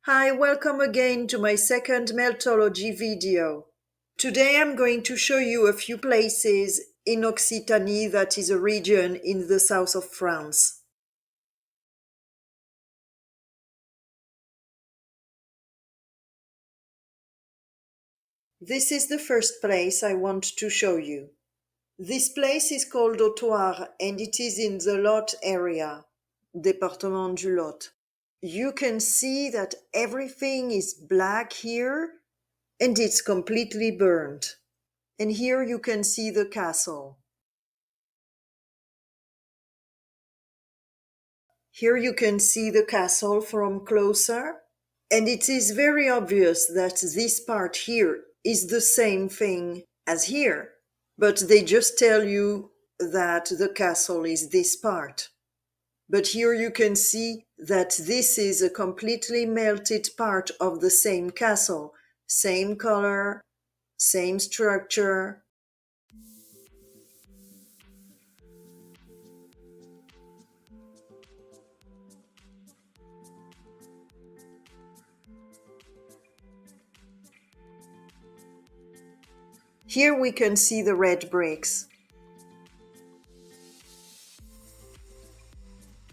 Hi, welcome again to my second Meltology video. Today I'm going to show you a few places in Occitanie, that is a region in the south of France. This is the first place I want to show you. This place is called Occitanie and it is in the Lot area, Département du Lot. You can see that everything is black here and it's completely burned. And here you can see the castle. Here you can see the castle from closer, and it is very obvious that this part here is the same thing as here, but they just tell you that the castle is this part. But here you can see that this is a completely melted part of the same castle, same color, same structure. Here we can see the red bricks.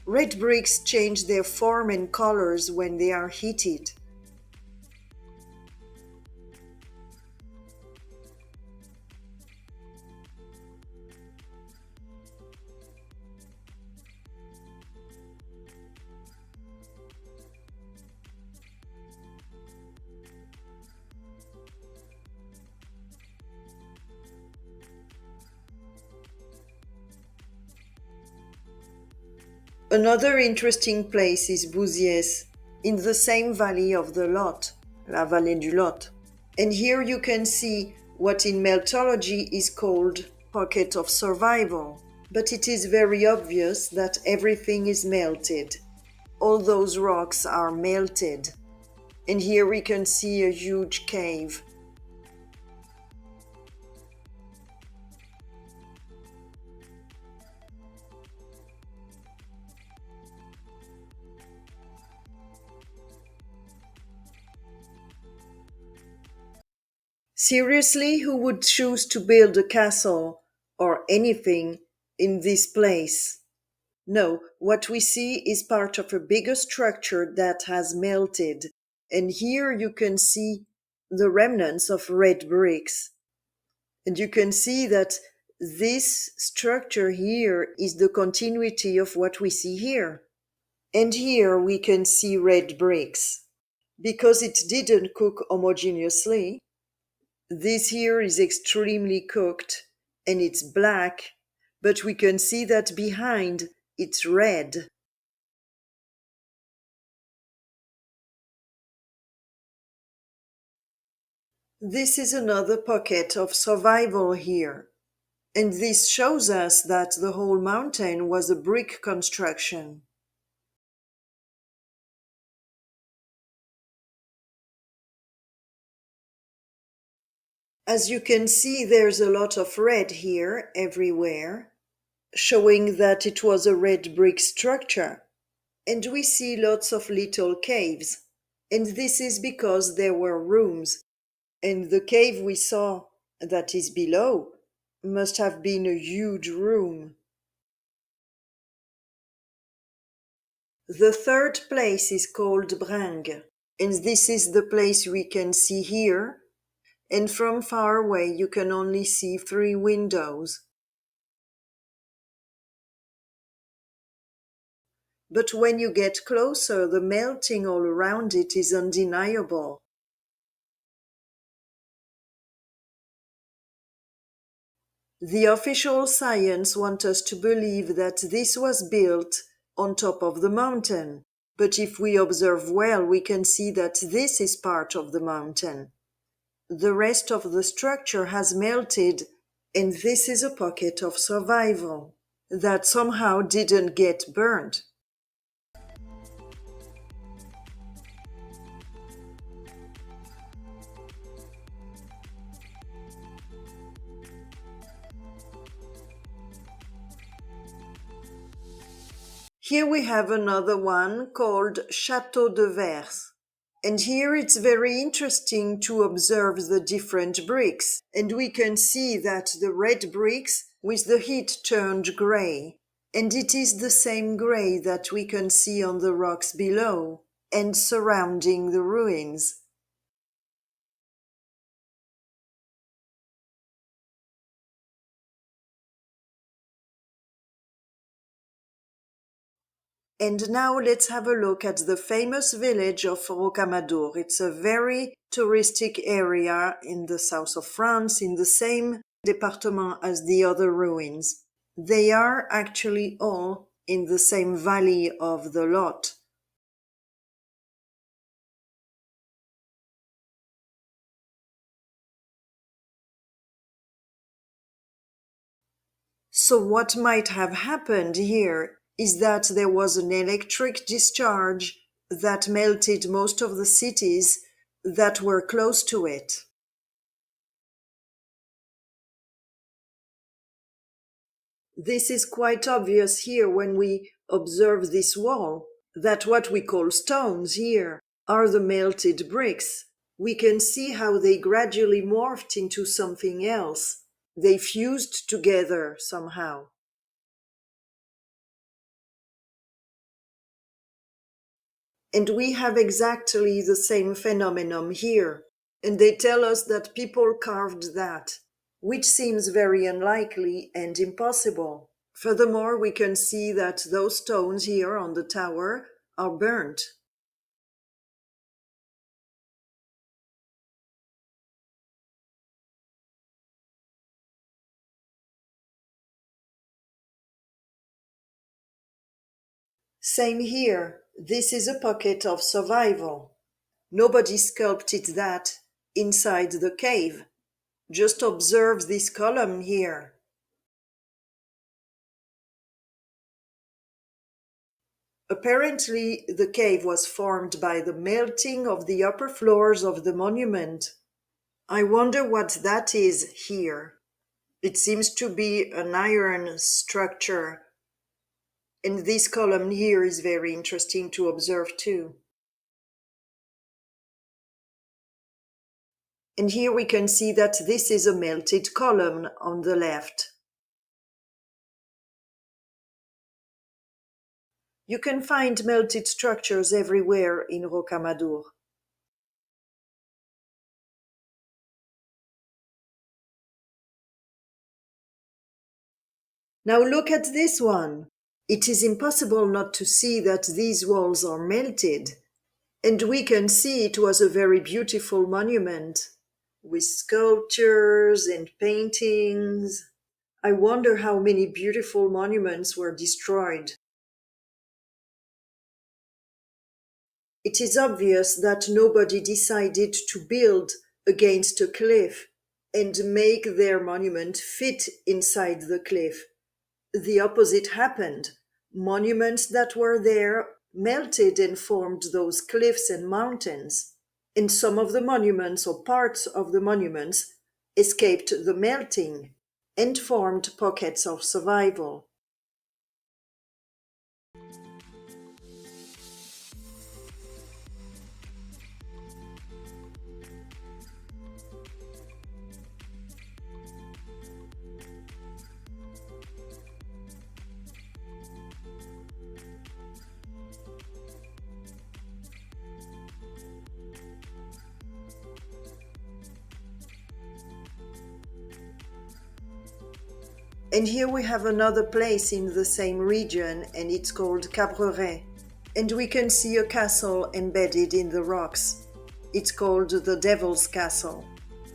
Red bricks change their form and colors when they are heated. Another interesting place is Bouziès, in the same valley of the Lot, la Vallée du Lot. And here you can see what in Meltology is called pocket of survival. But it is very obvious that everything is melted. All those rocks are melted. And here we can see a huge cave. Seriously, who would choose to build a castle or anything in this place? No, what we see is part of a bigger structure that has melted, and here you can see the remnants of red bricks. And you can see that this structure here is the continuity of what we see here. And here we can see red bricks. Because it didn't cook homogeneously, this here is extremely cooked and it's black, but we can see that behind it's red. This is another pocket of survival here. And this shows us that the whole mountain was a brick construction. As you can see, there's a lot of red here everywhere, showing that it was a red brick structure. And we see lots of little caves. And this is because there were rooms. And the cave we saw, that is below, must have been a huge room. The third place is called Bringue, and this is the place we can see here. And from far away you can only see 3 windows. But when you get closer, the melting all around it is undeniable. The official science want us to believe that this was built on top of the mountain. But if we observe well, we can see that this is part of the mountain. The rest of the structure has melted, and this is a pocket of survival that somehow didn't get burned. Here we have another one called Château de Vers. And here it's very interesting to observe the different bricks. And we can see that the red bricks with the heat turned gray. And it is the same gray that we can see on the rocks below and surrounding the ruins. And now let's have a look at the famous village of Rocamadour. It's a very touristic area in the south of France, in the same department as the other ruins. They are actually all in the same valley of the Lot. So what might have happened here is that there was an electric discharge that melted most of the cities that were close to it. This is quite obvious here when we observe this wall, that what we call stones here are the melted bricks. We can see how they gradually morphed into something else. They fused together somehow. And we have exactly the same phenomenon here. And they tell us that people carved that, which seems very unlikely and impossible. Furthermore, we can see that those stones here on the tower are burnt. Same here. This is a pocket of survival. Nobody sculpted that inside the cave. Just observe this column here. Apparently, the cave was formed by the melting of the upper floors of the monument. I wonder what that is here. It seems to be an iron structure. And this column here is very interesting to observe too. And here we can see that this is a melted column on the left. You can find melted structures everywhere in Rocamadour. Now look at this one. It is impossible not to see that these walls are melted. And we can see it was a very beautiful monument with sculptures and paintings. I wonder how many beautiful monuments were destroyed. It is obvious that nobody decided to build against a cliff and make their monument fit inside the cliff. The opposite happened. Monuments that were there melted and formed those cliffs and mountains. And some of the monuments or parts of the monuments escaped the melting and formed pockets of survival. And here we have another place in the same region, and it's called Cabreret. And we can see a castle embedded in the rocks. It's called the Devil's Castle,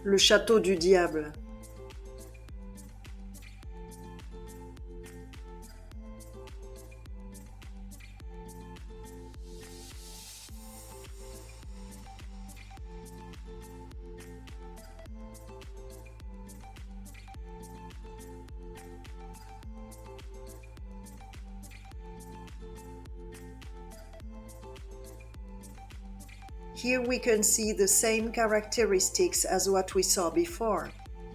le Château du Diable. Here we can see the same characteristics as what we saw before.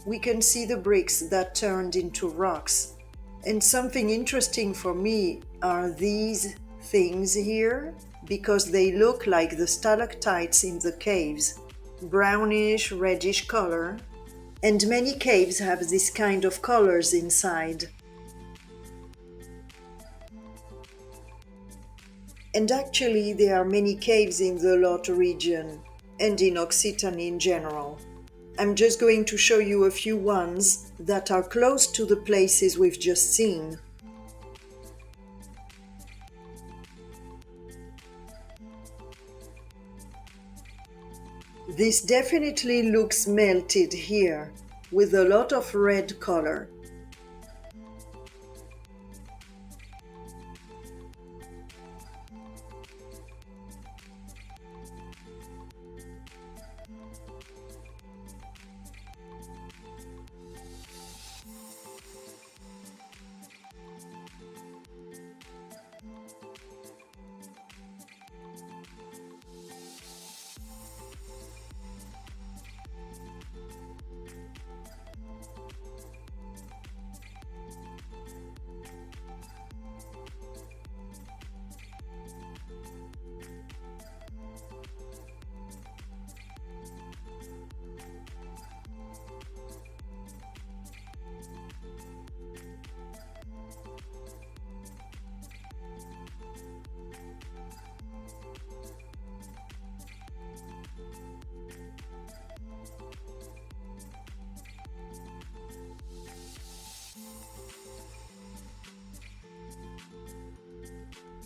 We can see the bricks that turned into rocks. And something interesting for me are these things here. because they look like the stalactites in the caves, brownish reddish color, and many caves have this kind of colors inside. And actually there are many caves in the Lot region and in Occitanie in general. I'm just going to show you a few ones that are close to the places we've just seen. This definitely looks melted here, with a lot of red color.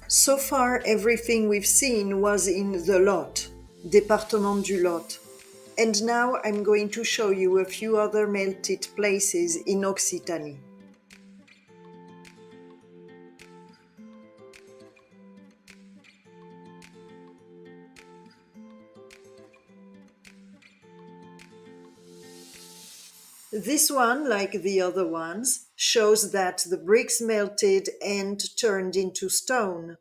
So far, everything we've seen was in the Lot, Département du Lot. And now I'm going to show you a few other melted places in Occitanie. This one, like the other ones, shows that the bricks melted and turned into stone.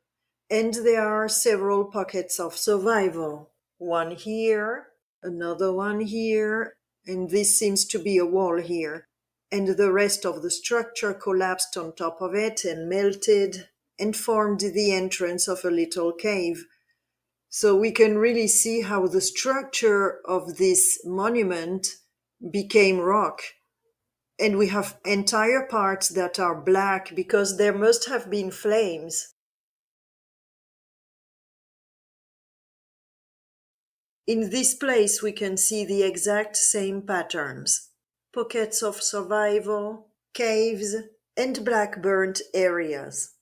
And there are several pockets of survival. One here, another one here, and this seems to be a wall here. And the rest of the structure collapsed on top of it and melted and formed the entrance of a little cave. So we can really see how the structure of this monument became rock. And we have entire parts that are black because there must have been flames. In this place, we can see the exact same patterns: pockets of survival, caves, and black burnt areas.